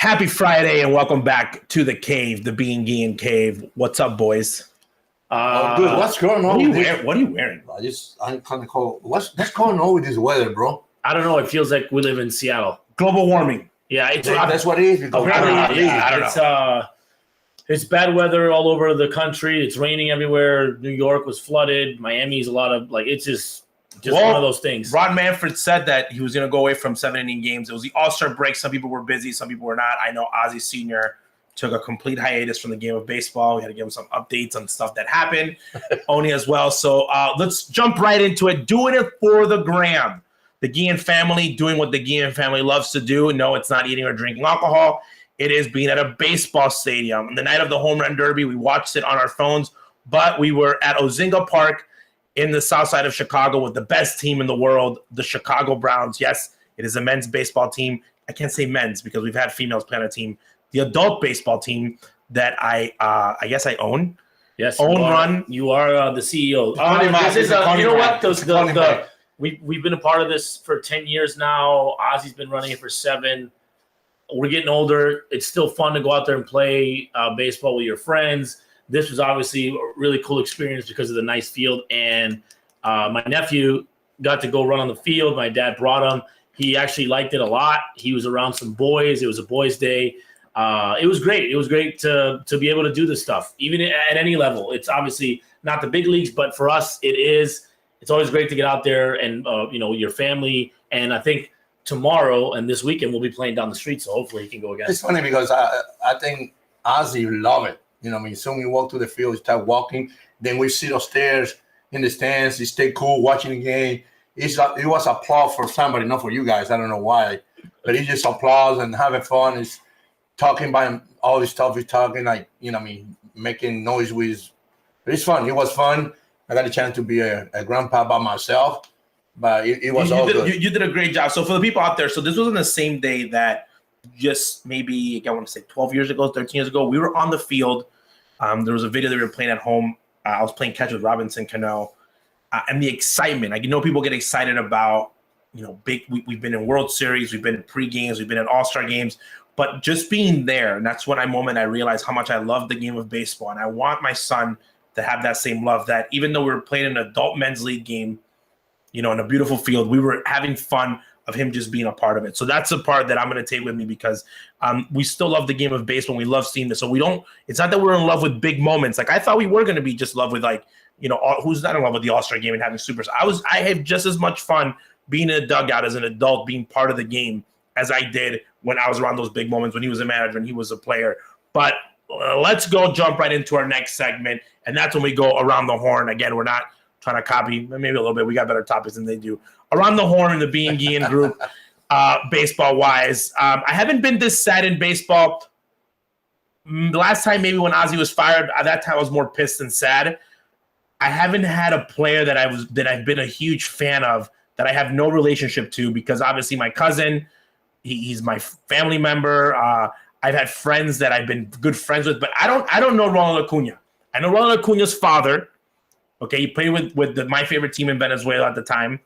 Happy Friday and welcome back to the cave, the Being Guillén cave. What's up, boys? Dude, what's going on? What are you wearing? I'm kind of cold. What's going on with this weather, bro? I don't know. It feels like we live in Seattle. Global warming. Yeah, That's what it is. Apparently, I don't know. It's bad weather all over the country. It's raining everywhere. New York was flooded. Miami's a lot of it's just one of those things. Ron Manfred said that he was going to go away from 7-inning games. It was the All-Star break. Some people were busy. Some people were not. I know Ozzie Sr. took a complete hiatus from the game of baseball. We had to give him some updates on stuff that happened. Oney as well. So let's jump right into it. Doing it for the gram. The Guillén family doing what the Guillén family loves to do. No, it's not eating or drinking alcohol. It is being at a baseball stadium. On the night of the home run derby, we watched it on our phones, but we were at Ozzie Park in the south side of Chicago with the best team in the world, the Chicago Browns. Yes, it is a men's baseball team. I can't say men's because we've had females play on a team. The adult baseball team that I guess I own. Yes, run. You are the CEO. We've been a part of this for 10 years now. Ozzie's been running it for 7. We're getting older. It's still fun to go out there and play baseball with your friends. This was obviously a really cool experience because of the nice field. And my nephew got to go run on the field. My dad brought him. He actually liked it a lot. He was around some boys. It was a boys' day. It was great. It was great to be able to do this stuff, even at any level. It's obviously not the big leagues, but for us, it is. It's always great to get out there and, your family. And I think tomorrow and this weekend we'll be playing down the street, so hopefully he can go again. It's funny because I think Ozzie love it. Soon we walk to the field, start walking. Then we sit upstairs in the stands. He stay cool watching the game. It was applause for somebody, not for you guys. I don't know why. But he just applause and having fun. He's talking about all this stuff. He's talking making noise with. But it's fun. It was fun. I got a chance to be a grandpa by myself. But it was all good. You did a great job. So for the people out there, so this was on the same day that just maybe, I want to say 12 years ago, 13 years ago, we were on the field. There was a video that we were playing at home. I was playing catch with Robinson Cano. And the excitement, people get excited about, we've been in World Series, we've been in pre-games, we've been in All-Star games, but just being there, and that's when I realized how much I love the game of baseball. And I want my son to have that same love, that even though we were playing an adult men's league game, in a beautiful field, we were having fun of him just being a part of it. So that's the part that I'm going to take with me because we still love the game of baseball. We love seeing this. So it's not that we're in love with big moments. Like I thought we were going to be just love with who's not in love with the All-Star game and having supers. I have just as much fun being in a dugout as an adult, being part of the game as I did when I was around those big moments, when he was a manager and he was a player. But let's jump right into our next segment. And that's when we go around the horn. Again, we're not trying to copy, maybe a little bit. We got better topics than they do. Around the horn in the Being Guillén group, baseball-wise. I haven't been this sad in baseball. The last time maybe when Ozzie was fired, at that time I was more pissed than sad. I haven't had a player that I've been a huge fan of that I have no relationship to because obviously my cousin, he's my family member. I've had friends that I've been good friends with, but I don't know Ronald Acuña. I know Ronald Acuña's father. Okay, he played with my favorite team in Venezuela at the time.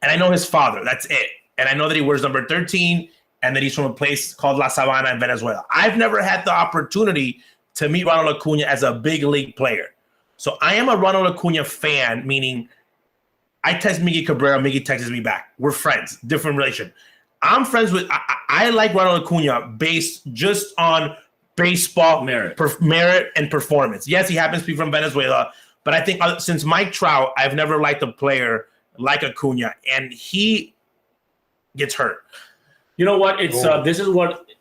And I know his father. That's it. And I know that he wears number 13 and that he's from a place called La Sabana in Venezuela. I've never had the opportunity to meet Ronald Acuña as a big league player. So I am a Ronald Acuña fan, meaning I text Miggy Cabrera, Miggy texts me back. We're friends, different relation. I'm friends with – I like Ronald Acuña based just on baseball merit and performance. Yes, he happens to be from Venezuela, but I think since Mike Trout, I've never liked a player like Acuña, and he gets hurt. You know what? It's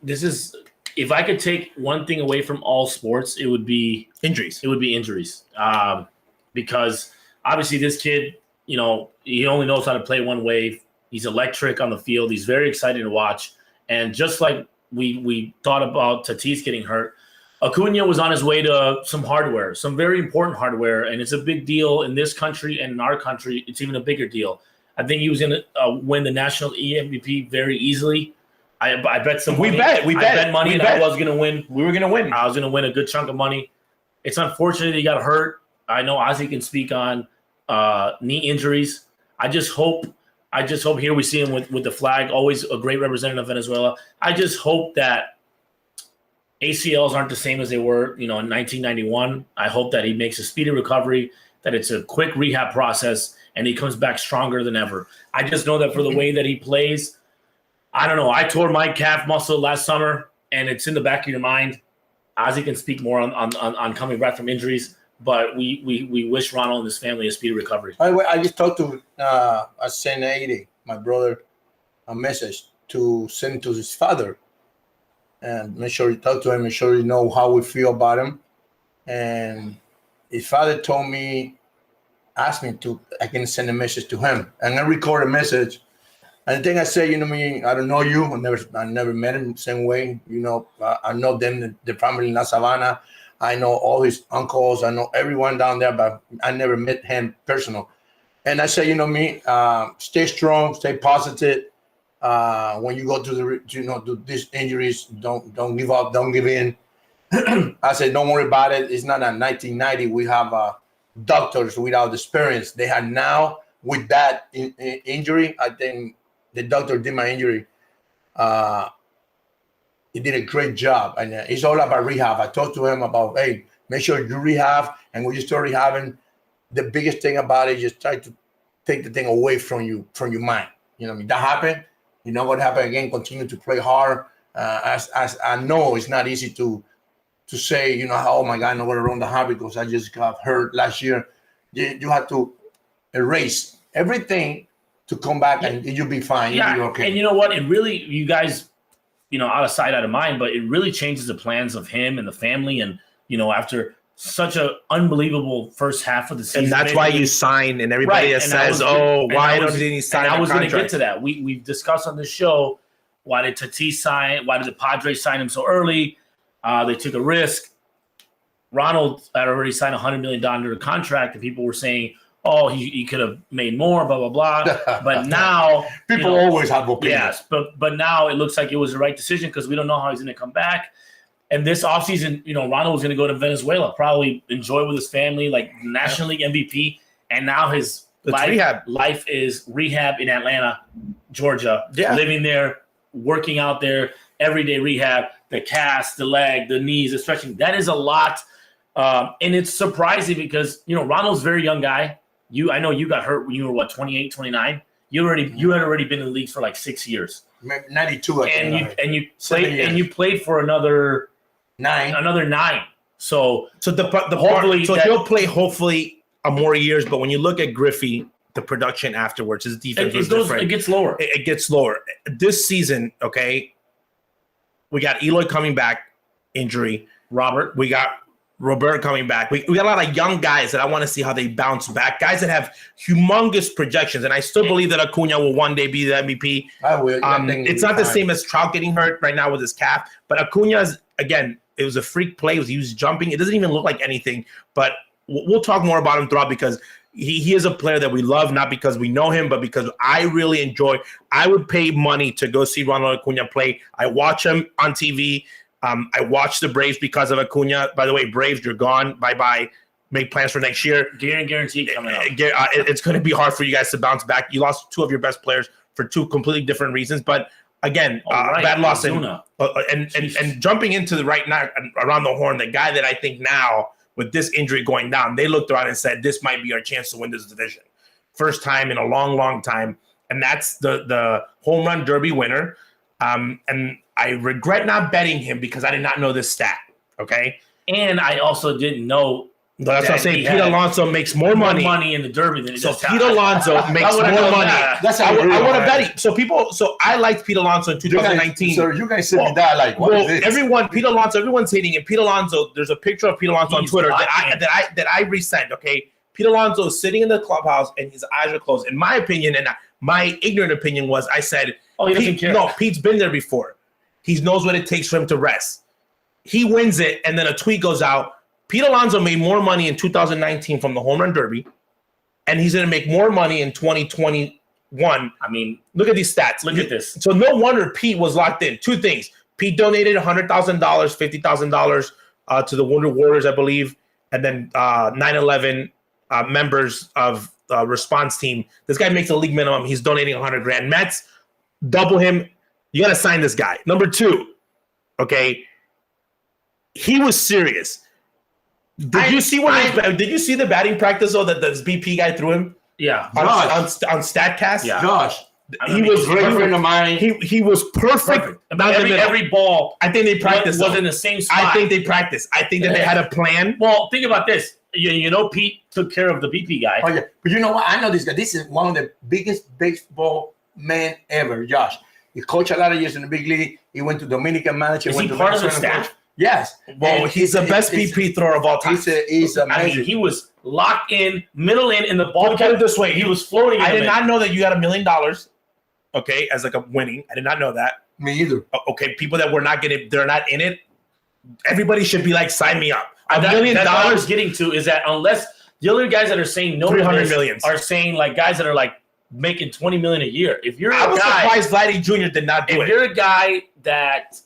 this is. If I could take one thing away from all sports, it would be injuries. It would be injuries, because obviously this kid, he only knows how to play one way. He's electric on the field. He's very exciting to watch, and just like we thought about Tatís getting hurt, Acuña was on his way to some hardware, some very important hardware, and it's a big deal in this country and in our country. It's even a bigger deal. I think he was going to win the national MVP very easily. I bet some money. We bet money that I was going to win. We were going to win. I was going to win a good chunk of money. It's unfortunate he got hurt. I know Ozzie can speak on knee injuries. I just hope I just hope here we see him with the flag, always a great representative of Venezuela. I just hope that ACLs aren't the same as they were, in 1991. I hope that he makes a speedy recovery, that it's a quick rehab process, and he comes back stronger than ever. I just know that for the way that he plays, I don't know. I tore my calf muscle last summer, and it's in the back of your mind. Ozzie can speak more on coming back from injuries, but we wish Ronald and his family a speedy recovery. I just talked to Saint 80, my brother, a message to send to his father, and make sure you talk to him, make sure you know how we feel about him. And his father told me, asked me I can send a message to him, and I record a message. And the thing I say, I don't know you. I never met him the same way. I know them, the family in La Sabana. I know all his uncles. I know everyone down there, but I never met him personal. And I say, stay strong, stay positive. When you go to these injuries, don't give up, don't give in. I said, don't worry about it. It's not a 1990. We have doctors without experience. They had now with that injury. I think the doctor did my injury. He did a great job, and it's all about rehab. I talked to him about, hey, make sure you rehab, and when you start rehabbing, the biggest thing about it is just try to take the thing away from your mind. That happened. You're not going to happen again. Continue to play hard. As I know it's not easy to say, oh my God, I'm not going to run the hard because I just got hurt last year. You have to erase everything to come back, and you'll be fine. Yeah, you'll be okay. And you know what? It really, you guys, out of sight, out of mind, but it really changes the plans of him and the family. And, after such an unbelievable first half of the season. And that's why you sign, and everybody that says, why didn't he sign a contract? I was going to get to that. We've discussed on this show, why did Tatís sign? Why did the Padres sign him so early? They took a risk. Ronald had already signed a $100 million contract, and people were saying, he could have made more, blah, blah, blah. But now people always have opinions. Yes, but now it looks like it was the right decision because we don't know how he's going to come back. And this offseason, Ronald was going to go to Venezuela, probably enjoy with his family, like National League MVP. And now his life is rehab in Atlanta, Georgia, living there, working out there, everyday rehab, the cast, the leg, the knees, the stretching. That is a lot. And it's surprising because, Ronald's a very young guy. I know you got hurt when you were 28, 29. You had already been in the league for like 6 years. 92, and you played for another 9. So he'll play hopefully more years. But when you look at Griffey, the production afterwards, his defense was different. It gets lower. It gets lower this season. Okay, we got Eloy coming back, injury. We got Robert coming back. We got a lot of young guys that I want to see how they bounce back. Guys that have humongous projections, and I still believe that Acuña will one day be the MVP. I will. It's not the same as Trout getting hurt right now with his calf, but Acuña's, again, it was a freak play. He was jumping. It doesn't even look like anything, but we'll talk more about him throughout because he is a player that we love, not because we know him, but because I really enjoy. I would pay money to go see Ronald Acuña play. I watch him on TV. I watched the Braves because of Acuña. By the way, Braves, you're gone. Bye-bye. Make plans for next year. Guaranteed coming up. It's going to be hard for you guys to bounce back. You lost two of your best players for two completely different reasons. But, again, bad loss. And jumping into the right now around the horn, the guy that I think now, with this injury going down, they looked around and said, this might be our chance to win this division. First time in a long, long time. And that's the home run derby winner. And I regret not betting him because I did not know this stat, okay? And I also didn't know. That's what I'm saying. Pete Alonso makes more money in the Derby than Pete Alonso makes more money. I want to bet him. So I liked Pete Alonso in 2019. So you guys said that what is this? Everyone's hating him. Pete Alonso, there's a picture of Pete Alonso on Twitter that I resent, okay? Pete Alonso is sitting in the clubhouse and his eyes are closed. In my opinion, and my ignorant opinion was, I said, he doesn't care. No, Pete's been there before. He knows what it takes for him to rest. He wins it, and then a tweet goes out. Pete Alonso made more money in 2019 from the home run derby, and he's going to make more money in 2021. I mean, look at these stats. Look at this. So no wonder Pete was locked in. Two things. Pete donated $100,000, $50,000 to the Wounded Warriors, I believe, and then 9/11 members of response team. This guy makes a league minimum. He's donating $100,000. Mets double him. You got to sign this guy. Number 2, okay, he was serious. Did you see the batting practice though that this BP guy threw him? Yeah, on Statcast. Yeah. Josh, he was great friend of mine. He was perfect. About every ball. I think they practiced. Was in the same spot. I think they practiced. I think that they had a plan. Well, think about this. You know, Pete took care of the BP guy. Oh yeah, but you know what? I know this guy. This is one of the biggest baseball men ever, Josh. He coached a lot of years in the big league. He went to Dominican manager. Is he part of the staff? Yes. Well, he's the best BP thrower of all time. He's amazing. I mean, he was locked in, middle in the ball. Put it this way. He was floating. I did not know that you had $1 million, okay, as like a winning. I did not know that. Me either. Okay, people that were not getting, they're not in it. Everybody should be like, sign me up. $1 million. That's what I was getting to is that unless the other guys that are saying no to 300 this million are saying like guys that are like making $20 million a year. If you're I was surprised Vlad Jr. did not do it. If you're a guy that,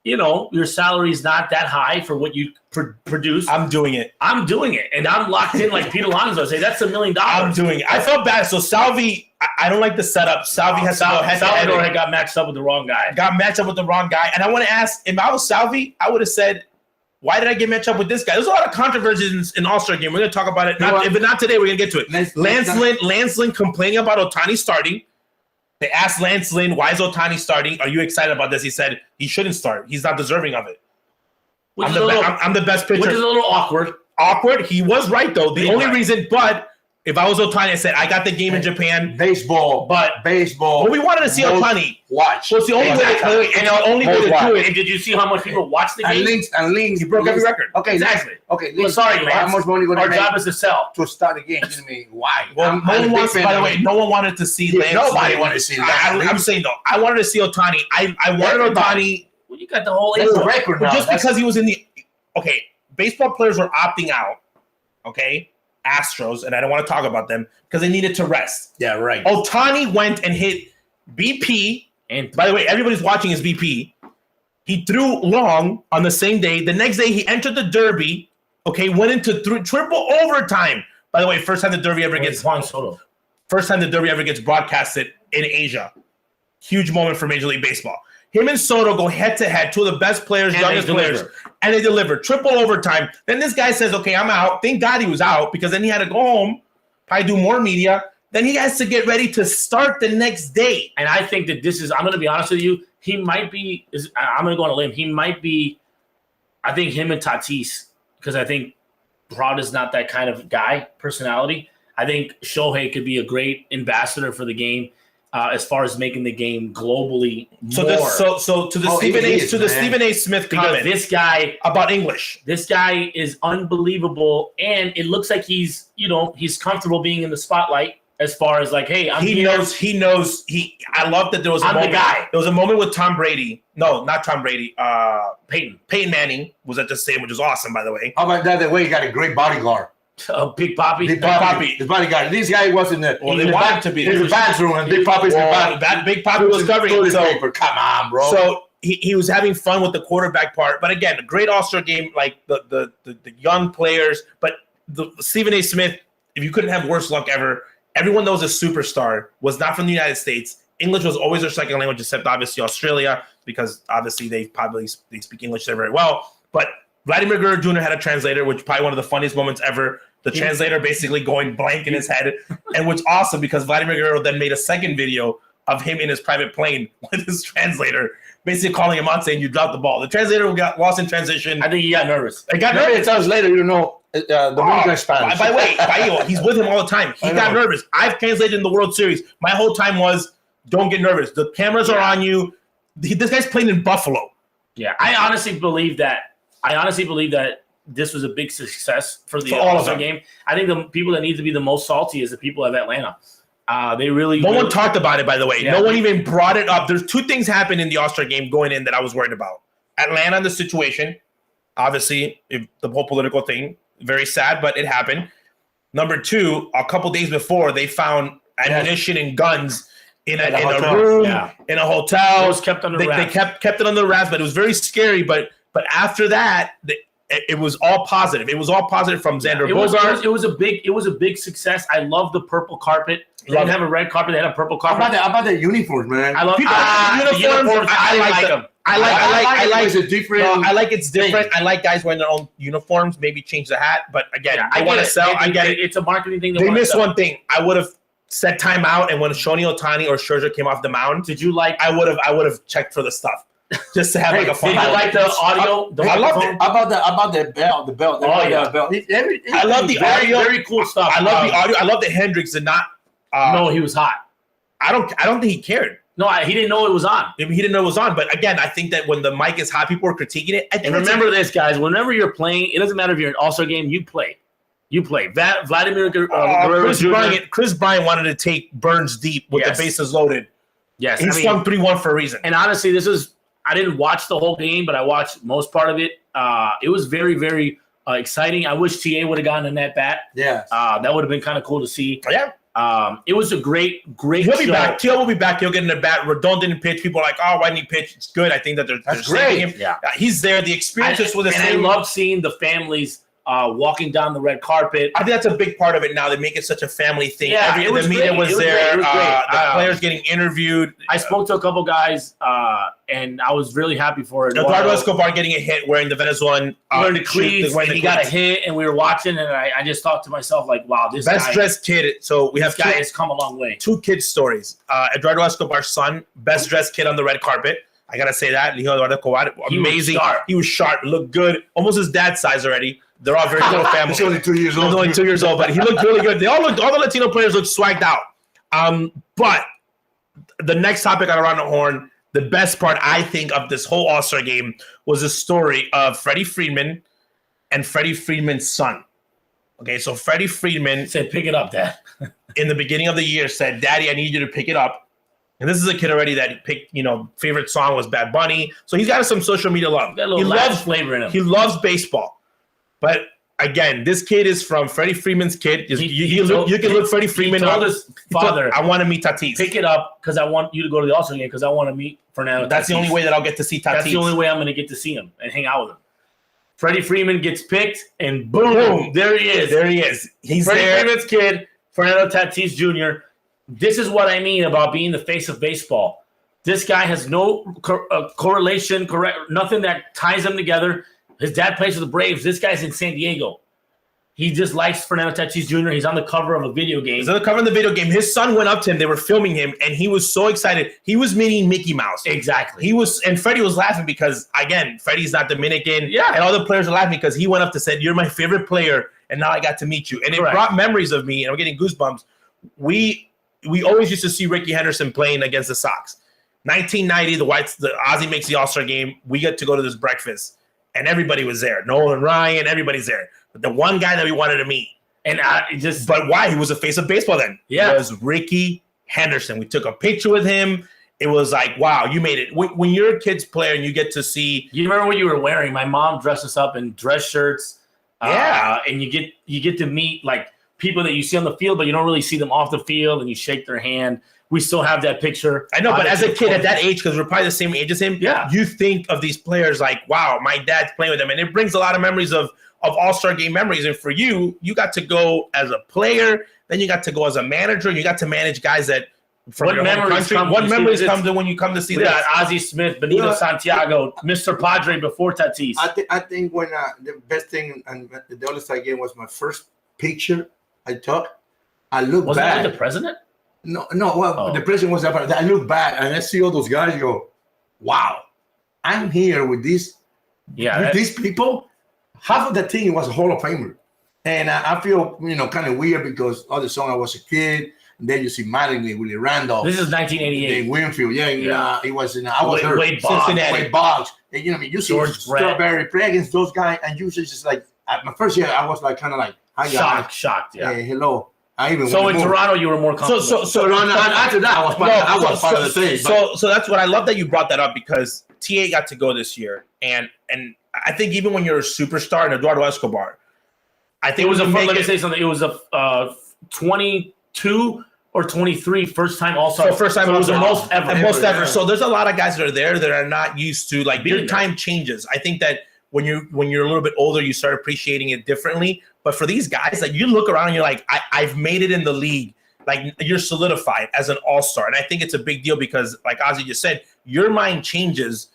you know, your salary is not that high for what you produce. I'm doing it. And I'm locked in like Pete Alonso. I say that's $1 million. I'm doing it. I felt bad. So Salvi, I don't like the setup. Salvi has to go head to head. Salvador got matched up with the wrong guy. And I want to ask, if I was Salvi, I would have said, why did I get matched up with this guy? There's a lot of controversies in All-Star Game. We're going to talk about it. If not today, we're going to get to it. Lance Lynn complaining about Ohtani starting. They asked Lance Lynn, why is Ohtani starting? Are you excited about this? He said he shouldn't start. He's not deserving of it. I'm the best pitcher. Which is a little awkward. Awkward. He was right, though. The only reason, but if I was Ohtani, I said, I got the game in Japan. Baseball. Well, we wanted to see Ohtani. Watch. Well, it's the only way to do it. And did you see how much people watched the game? And links. He broke every record. Okay, exactly. Okay, well, sorry, Lance. How much money our job is to sell. To start the game. I mean, why? Well, by the way, no one wanted to see Lance. Nobody wanted to see Lance. I'm saying, though, I wanted to see Ohtani. I wanted Ohtani. Well, you got the whole record now. Just because he was in the – okay, baseball players were opting out, okay? Astros, and I don't want to talk about them because they needed to rest. Yeah, right. Ohtani went and hit BP, and by the way, everybody's watching his BP. He threw long on the same day. The next day, he entered the Derby. Okay, went into triple overtime. By the way, first time the Derby ever gets broadcasted in Asia. Huge moment for Major League Baseball. Him and Soto go head-to-head, two of the best players, youngest players, and they deliver. Triple overtime. Then this guy says, okay, I'm out. Thank God he was out because then he had to go home, probably do more media. Then he has to get ready to start the next day. And I think that this is – I'm going to be honest with you. He might be – I'm going to go on a limb. He might be – I think him and Tatís, because I think Rod is not that kind of guy, personality. I think Shohei could be a great ambassador for the game. As far as making the game globally more. So to the Stephen A. Smith comment, this guy about English. This guy is unbelievable, and it looks like he's comfortable being in the spotlight. As far as like, hey, He knows. I love that there was a moment. There was a moment with Tom Brady. No, not Tom Brady. Peyton Manning was at the stadium, which was awesome, by the way. How about that? The way he got a great bodyguard. Big Papi. His bodyguard. This guy was in the. Well, they wanted to be. In the bathroom, and Big Papi's Big Papi was covering it. So, come on, bro. So he was having fun with the quarterback part, but again, a great All-Star game, like the young players. But the Stephen A. Smith, if you couldn't have worse luck ever, everyone that was a superstar was not from the United States. English was always their second language, except obviously Australia, because obviously they speak English there very well. But Vladimir Guerrero Jr. had a translator, which probably one of the funniest moments ever. The translator basically going blank in his head, and which awesome because Vladimir Guerrero then made a second video of him in his private plane with his translator, basically calling him out saying you dropped the ball. The translator got lost in transition. I think he got nervous. It sounds later, the movie Spanish. By the way, he's with him all the time. He got nervous. I've translated in the World Series. My whole time was don't get nervous. The cameras are on you. This guy's playing in Buffalo. Yeah, I honestly believe that this was a big success for the All-Star game. I think the people that need to be the most salty is the people of Atlanta. They really no one talked about it, by the way. Yeah. No one even brought it up. There's two things happened in the All-Star game going in that I was worried about. Atlanta, the situation, obviously, the whole political thing, very sad, but it happened. Number two, a couple days before, they found ammunition and guns in a room, in a hotel. It was kept under wraps. They kept it under wraps, but it was very scary. But after that, it was all positive. It was all positive from Xander Bogaerts. It was a big success. I love the purple carpet. They didn't have a red carpet. They had a purple carpet. How about the uniforms, man? I love uniforms. I like them. I like it's different. No, I like it's different. I like guys wearing their own uniforms. Maybe change the hat, but again, I want to sell. I get it. It's a marketing thing. They missed one thing. I would have set time out, and when Shohei Ohtani or Scherzer came off the mound, did you like? I would have checked for the stuff just to have like a fun. Did you like the audio? I loved it. About the belt. The belt. Oh yeah, belt. I love the audio. Very cool stuff. I love the audio. I love that Hendricks did not. No, he was hot. I don't think he cared. No, he didn't know it was on. Maybe he didn't know it was on. But again, I think that when the mic is hot, people are critiquing it. And remember this, guys. Whenever you're playing, it doesn't matter if you're in an All-Star game. You play. Vladimir Chris Bryant wanted to take Burns deep with the bases loaded. Yes, he swung 3-1 for a reason. And honestly, I didn't watch the whole game, but I watched most part of it. It was very, very exciting. I wish TA would have gotten in that bat. Yeah, that would have been kind of cool to see. Yeah. It was a great He'll be back. T.O. will be back. He'll get in the bat. Rodon didn't pitch. People are like, oh, why didn't he pitch? It's good. I think that they're saving him. Yeah. He's there. The experience is with the same. I love seeing the families walking down the red carpet. I think that's a big part of it now. They make it such a family thing. Yeah, the media was there. The players getting interviewed. I spoke to a couple guys, and I was really happy for it. Eduardo Escobar getting a hit wearing the Venezuelan wearing the cleats. He got a hit, and we were watching, and I just thought to myself, like, wow, this best dressed kid. So we have this guy has come a long way. 2 kids' stories. Eduardo Escobar's son, best dressed kid on the red carpet. I gotta say that. Eduardo Escobar, amazing. He was sharp, looked good, almost his dad's size already. They're all very little family. He's only 2 years old. He's only 2 years old, but he looked really good. All the Latino players looked swagged out. But the next topic on Around the Horn, the best part, I think, of this whole All-Star game was the story of Freddie Freeman and Freddie Freeman's son. Okay, so Freddie Freeman said, pick it up, Dad. In the beginning of the year said, Daddy, I need you to pick it up. And this is a kid already that picked, favorite song was Bad Bunny. So he's got some social media love. Got a little loves flavor in him. He loves baseball. But again, this kid is from Freddie Freeman's kid. You can look Freddie Freeman. He told his father, I want to meet Tatís. Pick it up because I want you to go to the All-Star game because I want to meet Fernando. That's the only way that I'll get to see Tatís. That's the only way I'm going to get to see him and hang out with him. Freddie Freeman gets picked, and boom, there he is. There he is. He's Freddie Freeman's kid, Fernando Tatís Jr. This is what I mean about being the face of baseball. This guy has no correlation, nothing that ties them together. His dad plays for the Braves. This guy's in San Diego. He just likes Fernando Tatís Jr. He's on the cover of a video game. He's on the cover of the video game. His son went up to him. They were filming him, and he was so excited. He was meeting Mickey Mouse. Exactly. And Freddie was laughing because, again, Freddie's not Dominican. Yeah. And all the players were laughing because he went up to said, "You're my favorite player, and now I got to meet you." And Correct. It brought memories of me, and I'm getting goosebumps. We always used to see Ricky Henderson playing against the Sox. 1990, the Ozzie makes the All-Star game. We get to go to this breakfast. And everybody was there. Nolan Ryan, everybody's there. But the one guy that we wanted to meet. But why? He was the face of baseball then. Yeah. It was Ricky Henderson. We took a picture with him. It was like, wow, you made it. When you're a kid's player and you get to see. You remember what you were wearing? My mom dressed us up in dress shirts. Yeah. And you get to meet like people that you see on the field, but you don't really see them off the field, and you shake their hand. We still have that picture. I know, but as a kid at that age, because we're probably the same age as him, you think of these players like, wow, my dad's playing with them. And it brings a lot of memories of All-Star game memories. And for you got to go as a player, then you got to go as a manager, and you got to manage guys that from your home country. What memories come to when you come to see that? Ozzie Smith, Benito Santiago, Mr. Padre before Tatís. I think when the best thing and the All-Star game was my first picture I took. I look back. Was that with the president? No. Well, the president was there, but I look back and I see all those guys. Go, wow! I'm here with these, these people. Half of the team was a Hall of Famer, and I feel kind of weird because all the song I was a kid, and then you see Mattingly, Willie Randolph. This is 1988. Winfield, he was in. I was Wade Boggs. And, you see George Strawberry play against those guys, and you just like my first year, I was like kind of like shocked. Yeah. Hey, hello. So in Toronto, you were more comfortable. So after that, I was part of the thing. So that's what I love that you brought that up because TA got to go this year, and I think even when you're a superstar in Eduardo Escobar, I think let me say something. It was a 22 or 23 first time All-Star. So first time it was the most ever. Most ever. So there's a lot of guys that are there that are not used to your time changes. I think that when you're a little bit older, you start appreciating it differently. But for these guys, like you look around and you're like, I've made it in the league. Like you're solidified as an all-star. And I think it's a big deal because, like Ozzie just said, your mind changes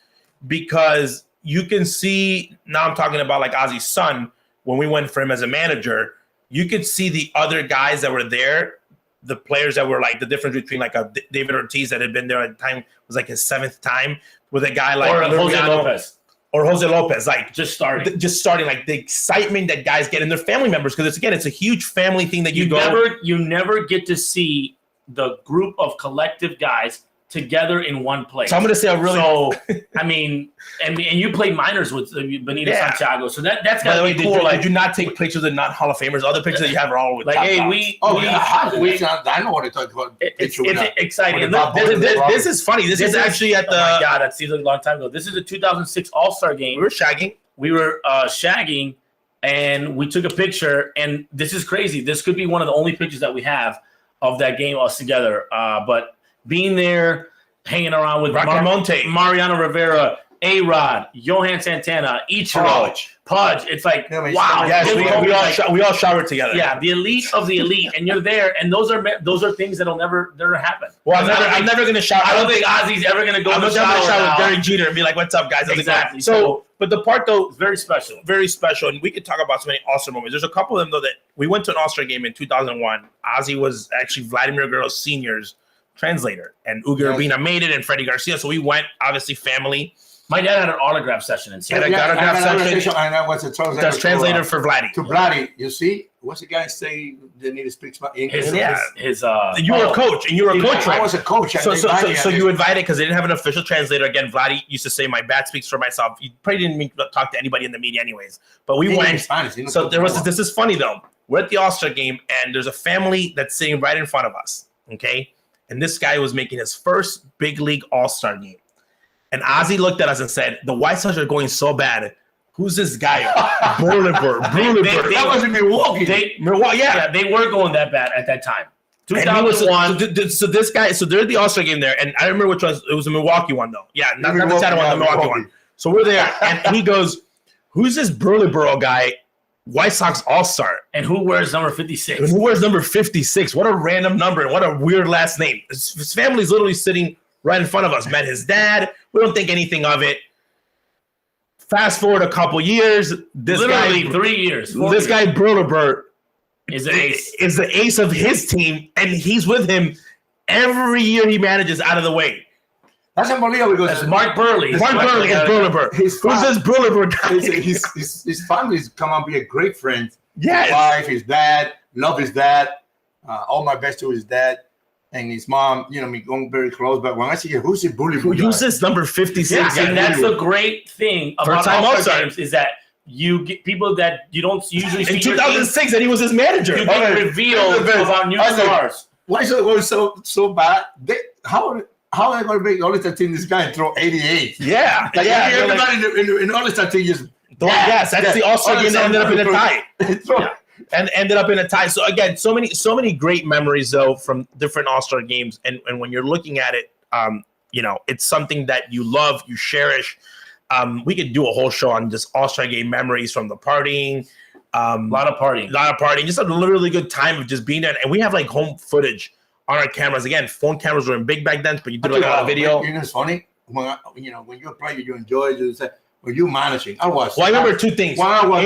because you can see, now I'm talking about like Ozzie's son, when we went for him as a manager, you could see the other guys that were there, the players that were like the difference between like a David Ortiz that had been there at the time was like his 7th time with a guy like Jose Lopez, like just starting, like the excitement that guys get and their family members, because it's a huge family thing that you never get to see the group of collective guys together in one place. So I'm going to say I mean, and you played minors with Benito Santiago, so that's got to be cool. Did you not take pictures of not Hall of Famers? Other pictures that you have are all with like, hey, I know what to talk about. It's exciting. This is funny. This is actually at the. Oh my God, that seems like a long time ago. This is the 2006 All-Star game. We were shagging, and we took a picture. And this is crazy. This could be one of the only pictures that we have of that game us together. But being there, hanging around with Mariano Rivera, A-Rod, Johan Santana, Ichiro, Pudge. It's like, wow. Yes, we all showered together. Yeah, the elite of the elite, and you're there, and those are things that'll never happen. Well, I'm never going to shower. I don't think Ozzie's ever going to go to the shower with Derek Jeter and be like, "What's up, guys?" Exactly. So, but the part though, very special, and we could talk about so many All-Star moments. There's a couple of them though that we went to an All-Star game in 2001. Ozzie was actually Vladimir Guerrero Sr.'s translator, and Ugo Urbina made it, and Freddie Garcia. So we went, obviously, family. My dad had an autograph session in Seattle. And I was a translator for Vladdy. To Vladdy, you see, what's the guy say? They need to speak English. You were a coach, and you were a coach. I was a coach. So you invited because they didn't have an official translator. Again, Vladdy used to say, "My bat speaks for myself." He probably didn't mean to talk to anybody in the media, anyways. But we went. So there was. This is funny though. We're at the All-Star game, and there's a family that's sitting right in front of us. Okay. And this guy was making his first big league All-Star game. And Ozzie looked at us and said, "The White Sox are going so bad. Who's this guy?" Brulliber. That was in Milwaukee. They were going that bad at that time. 2001. So this guy, so they're at the All-Star game there. And I remember which one. It was the Milwaukee one, though. Yeah, not the Seattle one, the Milwaukee one. So we're there. And he goes, "Who's this Brulliber guy? White Sox All-Star. And who wears number 56? And who wears number 56? What a random number and what a weird last name." His family's literally sitting right in front of us. Met his dad. We don't think anything of it. Fast forward a couple years. Literally 3 years. This guy, Brulliber, is the ace of his team, and he's with him every year he manages out of the way. That's unbelievable because Mark Burley. Mark Burley is Brulliber. Who's this Brulliber guy? His family's come out to be a great friend. Yeah. His wife, his dad, love his dad. All my best to his dad and his mom. You know, me going very close. But when I see who's this Brulliber? Who's this number 56? Yeah, and that's the great thing about All-Star games is that you get people that you don't usually see. In 2006, and he was his manager. You get revealed about new stars. Why is it going so bad? How are they going to make All-Star team this guy and throw 88? Yeah. Everybody in All-Star team just... Yes, that's the All-Star game that ended up in a tie. And ended up in a tie. So, again, so many great memories, though, from different All-Star games. And when you're looking at it, it's something that you love, you cherish. We could do a whole show on just All-Star game memories from the partying. A lot of partying. Just a really good time of just being there. And we have, like, home footage on our cameras. Again, phone cameras were in big back then, but you did like a lot of video. You know, it's funny when you're playing, you enjoy it. You say, "Well, you managing?" I was. Well, I remember two things. When I was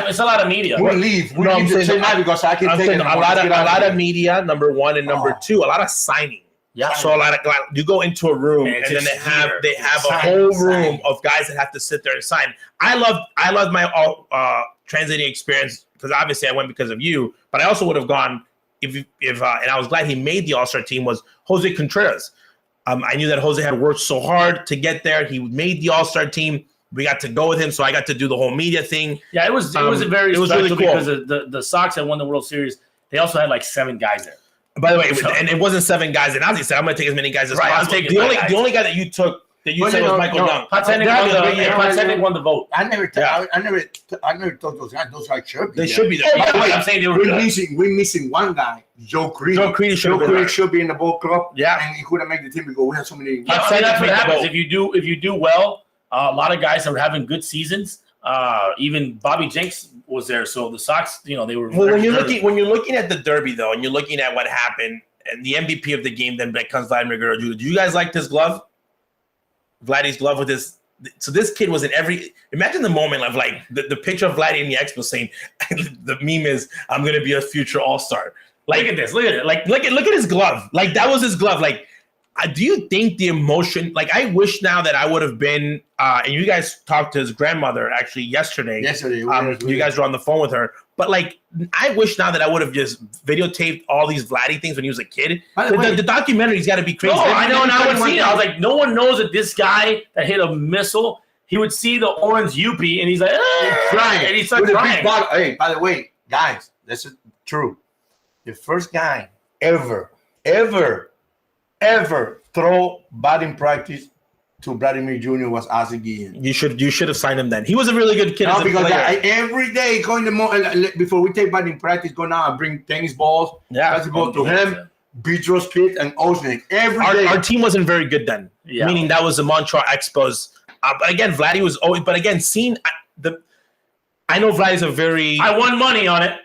it's a lot of media. We leave the same night because I can take a lot of media. Number one, and number two, a lot of signing. Yeah. So you go into a room and then they have a whole room of guys that have to sit there and sign. I loved my translating experience because obviously I went because of you, but I also would have gone. And I was glad he made the All-Star team, was Jose Contreras. I knew that Jose had worked so hard to get there. He made the All-Star team. We got to go with him, so I got to do the whole media thing. Yeah, it was very really cool because the Sox had won the World Series. They also had like 7 guys there. By the way, and it wasn't 7 guys. And Ozzie said, "I'm going to take as many guys as possible." The only guy that you took that you said was Michael Young. Patenik won the vote. I never thought those guys. Those guys should be. They should be there. By the way, I'm saying they were we're missing one guy, Joe Creedy. Joe Creedy should be in the ball club. Yeah, and he couldn't make the team because we have so many. That's what happens if you do well. A lot of guys that were having good seasons. Even Bobby Jenks was there. So the Sox, they were. Well, when you're looking at the Derby though, and you're looking at what happened, and the MVP of the game then becomes Vladimir Guerrero Jr. Do you guys like this glove? Vladdy's glove with this. So this kid was in every. Imagine the moment of like the picture of Vladdy in the Expo saying, the meme is, "I'm going to be a future All-Star." Like, look at this. Look at it. Like, look at his glove. Like, that was his glove. Like, do you think the emotion? Like, I wish now that I would have been. And you guys talked to his grandmother actually yesterday. You guys were on the phone with her. But like, I wish now that I would have just videotaped all these Vladdy things when he was a kid. The documentary's got to be crazy. No, I know, and I would see it. I was like, no one knows that this guy that hit a missile, he would see the orange Yuppie, and he's like, crying. And he started crying. Hey, by the way, guys, this is true. The first guy ever throw batting practice to Vladimir Jr. was Ozzie Guillén. You should have signed him then. He was a really good kid. No, because every day going to before we take batting practice, go now and bring tennis balls, basketball to him, Beatrice Pitt, and Osnick. Every day. Our team wasn't very good then. Yeah. Meaning that was the Montreal Expos. But again, Vladdy was always. But again, I know Vladdy's a very. I won money on it.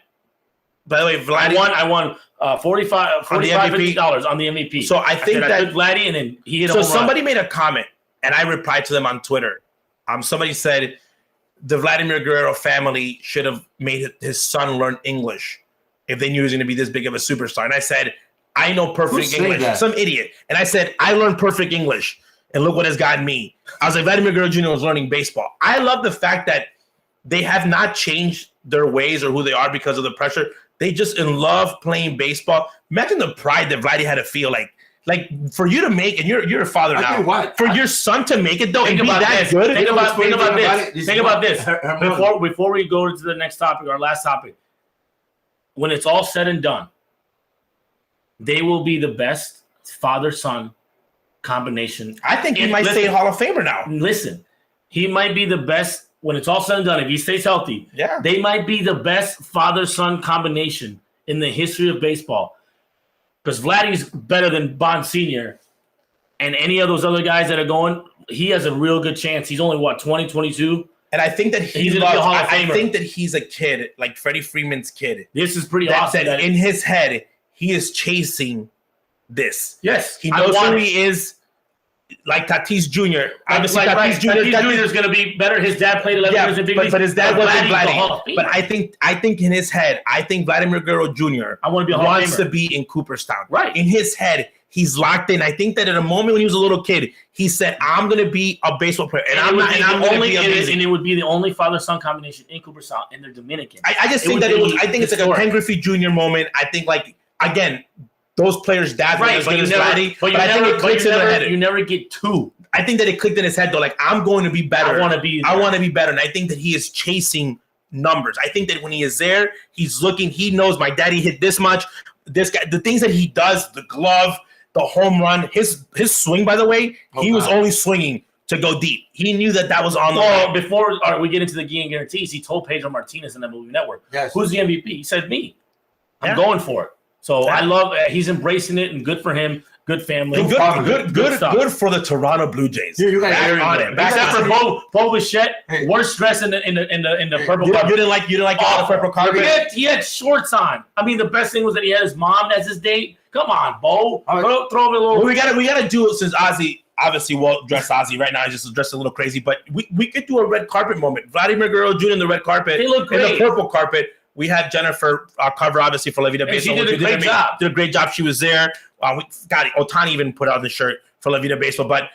By the way, Vladdy. I won $45 on the MVP. So I think that I took Vladdy, and then he hit a home run. Somebody made a comment, and I replied to them on Twitter. Somebody said the Vladimir Guerrero family should have made his son learn English if they knew he was going to be this big of a superstar. And I said, I know perfect English. Some idiot. And I said, I learned perfect English, and look what has gotten me. I was like, Vladimir Guerrero Jr. was learning baseball. I love the fact that they have not changed their ways or who they are because of the pressure. They just in love playing baseball. Imagine the pride that Vladdy had to feel like for you to make, and you're a father now. For your son to make it though and be that good. Think about this. Before we go to the next topic, our last topic. When it's all said and done, they will be the best father-son combination. I think he might stay Hall of Famer now. Listen, he might be the best. When it's all said and done, if he stays healthy, they might be the best father-son combination in the history of baseball. Because Vladdy's better than Bond Sr. and any of those other guys that are going, he has a real good chance. He's only, 20, 22? And I think that he's going to be a Hall of Famer. I think that he's a kid, like Freddie Freeman's kid. This is pretty awesome. That in his head, he is chasing this. Yes. He knows who he is. Like Tatís Jr. Obviously, Tatís Jr. is going to be better. His dad played 11 years in big leagues. But his dad wasn't Vladdy. But I think in his head, Vladimir Guerrero Jr. wants to be in Cooperstown. Right. In his head, he's locked in. I think that at a moment when he was a little kid, he said, "I'm going to be a baseball player, and I'm going to be amazing." And it would be the only father-son combination in Cooperstown, and they're Dominican. I just think that I think it's like a Ken Griffey Jr. moment. I think again. Those players' dads were as good as Vladdy, but I think it clicks in their head. You never get two. I think that it clicked in his head though. Like, I'm going to be better. I want to be better, and I think that he is chasing numbers. I think that when he is there, he's looking. He knows my daddy hit this much. This guy, the things that he does, the glove, the home run, his swing. By the way, he was only swinging to go deep. He knew that was on the line. Before we get into the Guillén guarantees, he told Pedro Martinez in the Movie Network, "Who's the MVP?" He said, "Me. I'm going for it." So I love he's embracing it, and good for him. Good family. Good for the Toronto Blue Jays. You guys on it. Except for Bo Bichette, worst dress in the purple carpet. You didn't like the purple carpet. He had shorts on. I mean, the best thing was that he had his mom as his date. Come on, Bo. Throw him a little. Well, we gotta do it since Ozzie. Obviously, dressed Ozzie right now. He's just dressed a little crazy, but we could do a red carpet moment. Vladimir Guerrero Jr. in the red carpet. They look great. In the purple carpet. We had Jennifer cover, obviously, for La Vida Baseball. She did a great job. Did a great job. She was there. Ohtani even put on the shirt for La Vida Baseball. But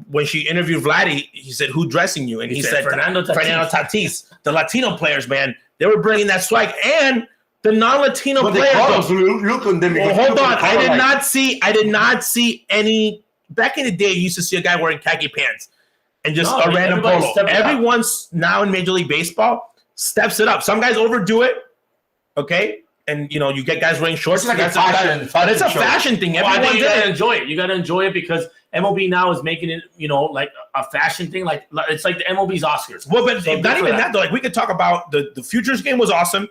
when she interviewed Vladdy, he said, "Who dressing you?" And he said, Fernando Tatís. The Latino players, man, they were bringing that swag. And the non-Latino players. Look on them. Well, hold on. I did not see any. Back in the day, you used to see a guy wearing khaki pants and just a random polo. Everyone's now in Major League Baseball steps it up. Some guys overdo it, okay? And, you get guys wearing shorts. It's like a fashion thing. Everyone you got to enjoy it. You got to enjoy it because MLB now is making it, like a fashion thing. Like it's like the MLB's Oscars. Well, but not even that, though. Like, we could talk about the Futures game was awesome.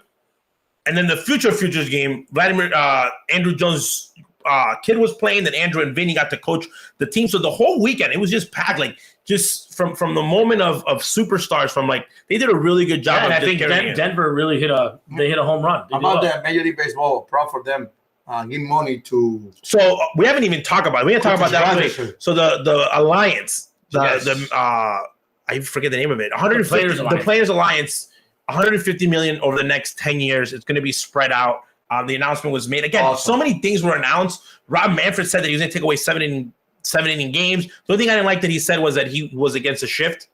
And then the Futures game, Andrew Jones' kid was playing. Then Andrew and Vinny got to coach the team. So the whole weekend, it was just packed. Like, just from the moment of superstars, from like they did a really good job. Yeah, and of I think Denver really hit a home run. How about that Major League Baseball? Proud for them. Give money to. So we haven't even talked about it. We didn't talk about that. So the alliance, I forget the name of it. The Players Alliance, 150 million over the next 10 years. It's going to be spread out. The announcement was made again. So many things were announced. Rob Manfred said that he was going to take away seven inning games. The only thing I didn't like that he said was that he was against a shift.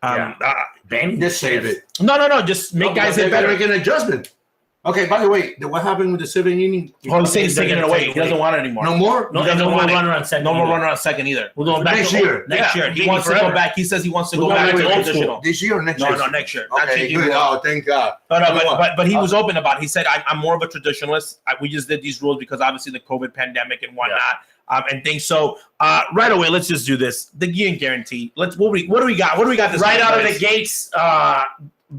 Just save it. No. Just make guys hit better. Make an adjustment. Okay, by the way, what happened with the 7 inning? He's saying he's taking it away. He doesn't want it anymore. No more? No more runner on second. No more runner on second either. We're going back next year. Next year. He wants to go back. He says he wants to go back to traditional. This year or next year? No, next year. Okay, good. Oh, thank God. But he was open about it. He said, I'm more of a traditionalist. We just did these rules because obviously the COVID pandemic and whatnot. And things. So right away, let's just do this. The Guillén guarantee. What do we got? What do we got this right out of the gates?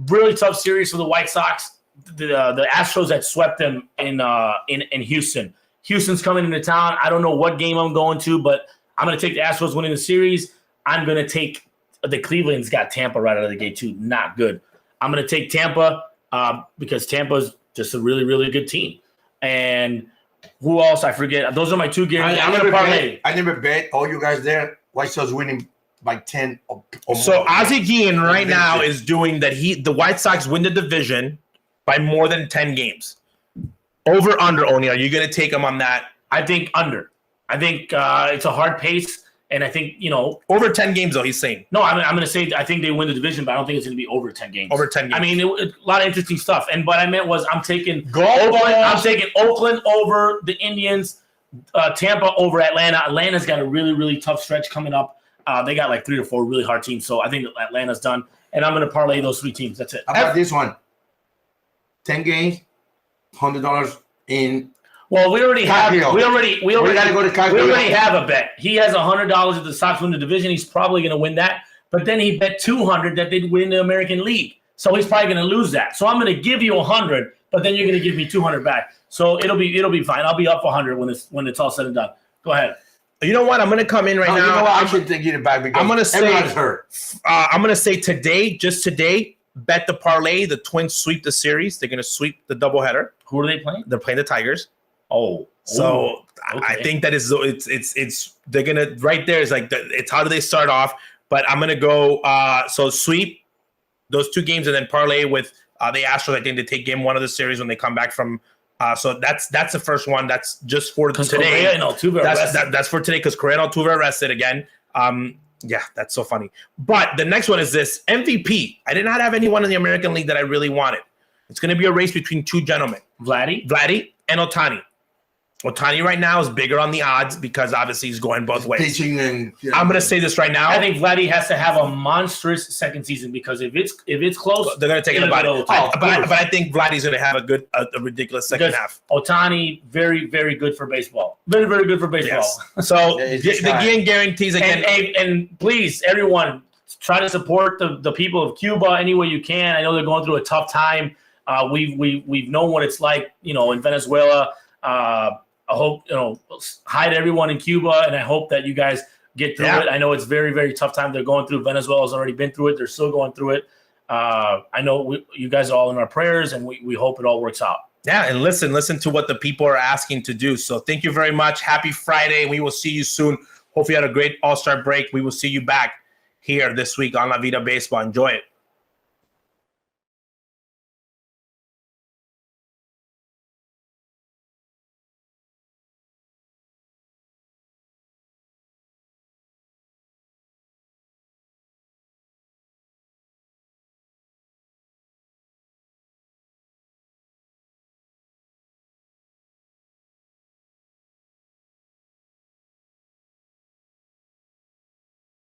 Really tough series for the White Sox. The Astros that swept them in Houston. Houston's coming into town. I don't know what game I'm going to, but I'm going to take the Astros winning the series. I'm going to take the Cleveland's got Tampa right out of the gate too. Not good. I'm going to take Tampa because Tampa's just a really, really good team. And who else? I forget. Those are my two games. I never bet. All you guys there, White Sox winning by 10 or so more. Ozzie Guillén right now is doing that. The White Sox win the division by more than 10 games. Over, under, Oney. Are you going to take him on that? I think under. I think it's a hard pace, and I think, over 10 games, though, he's saying. No, I'm going to say I think they win the division, but I don't think it's going to be over 10 games. Over 10 games. I mean, a lot of interesting stuff. And what I meant was I'm taking Oakland over the Indians, Tampa over Atlanta. Atlanta's got a really, really tough stretch coming up. They got like 3 or 4 really hard teams, so I think Atlanta's done. And I'm going to parlay those 3 teams. That's it. How about this one? 10 games, $100 in. Well, we already have a bet. He has $100 if the Sox win the division. He's probably going to win that. But then he bet $200 that they'd win the American League. So he's probably going to lose that. So I'm going to give you $100, but then you're going to give me $200 back. So it'll be fine. I'll be up $100 when it's all said and done. Go ahead. You know what? I'm going to come in right now. You know what? I should get it back because everybody's hurt. I'm going to say today, bet the parlay. The Twins sweep the series. They're going to sweep the doubleheader. Who are they playing? They're playing the Tigers. Okay. I think that is it's they're gonna right there is like it's how do they start off? But I'm gonna go so sweep those 2 games and then parlay with the Astros. I think they take game 1 of the series when they come back from. So that's the first one. That's just for today. That's for today because Correa and Altuve arrested again. Yeah, that's so funny. But the next one is this MVP. I did not have anyone in the American League that I really wanted. It's going to be a race between 2 gentlemen, Vladdy and Ohtani. Ohtani right now is bigger on the odds because obviously he's going both ways. Pitching and I'm going to say this right now. I think Vladdy has to have a monstrous second season because if it's close, they're going to take it about it. But I think Vladdy's going to have a ridiculous second half. Ohtani, very, very good for baseball. Very, very good for baseball. Yes. So the Guillén guarantees again. And please, everyone, try to support the people of Cuba any way you can. I know they're going through a tough time. We've known what it's like, in Venezuela. I hope, hi to everyone in Cuba, and I hope that you guys get through it. I know it's very, very tough time they're going through. Venezuela's already been through it. They're still going through it. I know you guys are all in our prayers, and we hope it all works out. Yeah, and listen to what the people are asking to do. So thank you very much. Happy Friday. We will see you soon. Hope you had a great All-Star break. We will see you back here this week on La Vida Baseball. Enjoy it.